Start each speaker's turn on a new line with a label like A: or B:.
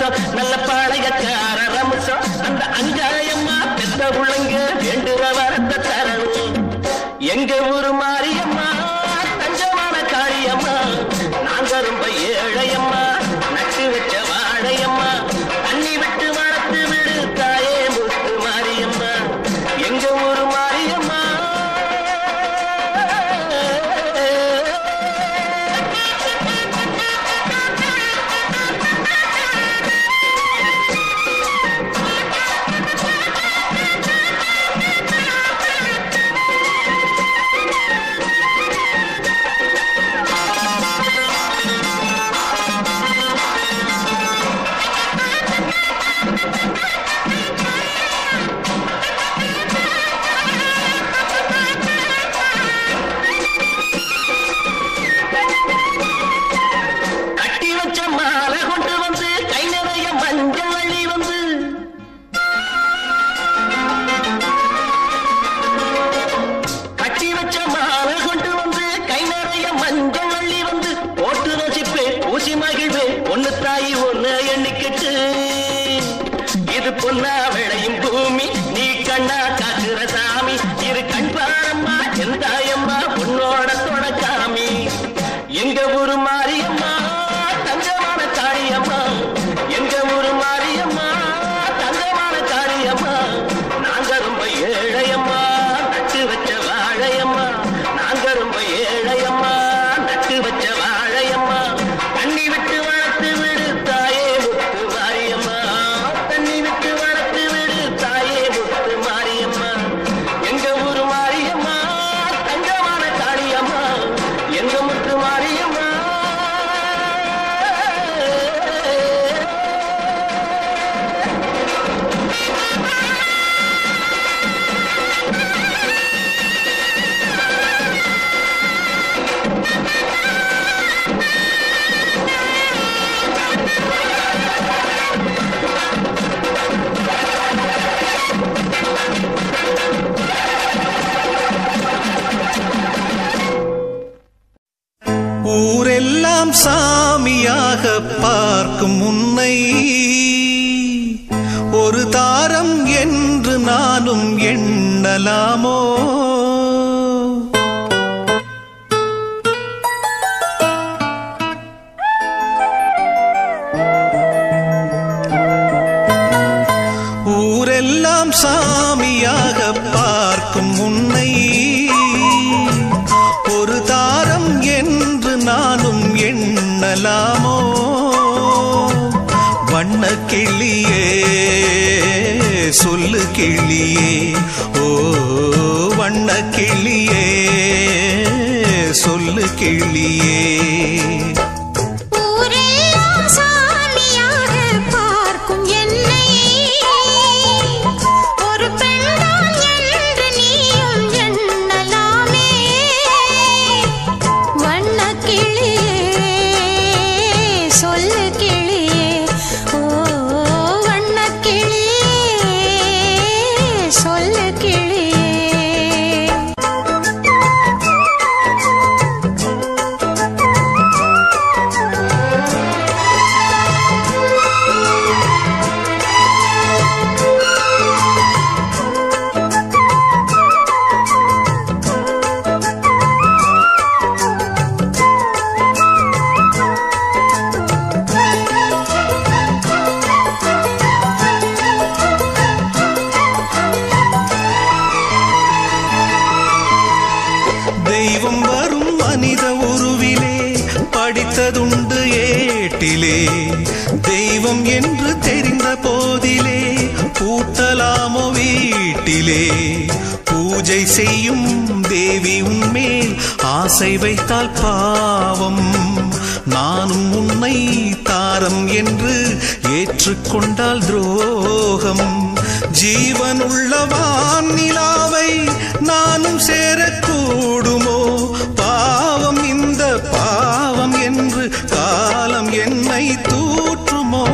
A: வம்சம் நல்ல பாளையக்கார ரம்சம் அந்த அங்காயம்மா பெத்த புள்ளைங்க வேண்டுற வரத்தை தரணும். எங்க ஊரு மாரியம்மா தஞ்சமான காளியம்மா நாங்க ரொம்ப ஏழையம்மா நட்டு வச்ச வாழையம்மா தண்ணி விட்டு வளர்த்து விடு தாயே முத்து மாரியம்மா எங்க ஊரு மாரியம்மா. ஒன்னு தாயி ஒன்னு எண்ணிக்கிட்டு இது பொன்னா விளையும் பூமி நீ கண்ணா காக்குற சாமி இரு கண் பாரம்மா என் தாயம்மா உன்னோட தொடக்காமி எங்க ஊரு மாரியம்மா தங்கமான காளியம்மா எங்க ஊரு மாரியம்மா தங்கமான காளியம்மா நாங்க ரொம்ப ஏழையம்மா நட்டு வச்ச வாழையம்மா நாங்க ரொம்ப ஏழையம்மா நட்டு வச்ச வாழையம்மா தண்ணி விட்டு வளர்த்து விடு தாயே முத்து மாரியம்மா தண்ணி விட்டு வளர்த்து விடு தாயே முத்து மாரியம்மா எங்க ஊரு மாரியம்மா தங்கமான காளியம்மா எங்க முத்து மாரியம்மா.
B: ஊரெல்லாம் சாமியாக பார்க்கும் உன்னை ஒரு தாரம் என்று நானும் எண்ணலாமோ? ஊரெல்லாம் சாமியாக பார்க்கும் உன்னை ஒரு தாரம் என்று நானும் எண்ணலாமோ? வண்ண கிளியே சொல்லு கிளியே ஓ வண்ண கிளியே சொல்லு கிளியே. தெய்வம் வரும் மனித உருவிலே படித்ததுண்டு ஏட்டிலே தெய்வம் என்று தெரிந்த போதிலே பூட்டலாமோ வீட்டிலே? பூஜை செய்யும் தேவி உன்மேல் ஆசை வைத்தால் பாவம் நானும் உன்னை தாரம் என்று ஏற்றுக்கொண்டால் துரோகம். ஜீவனுள்ள வானிலாவை நானும் சேரக்கூடுமோ? பாவம் இந்த பாவம் என்று காலம் என்னை தூற்றுமோ?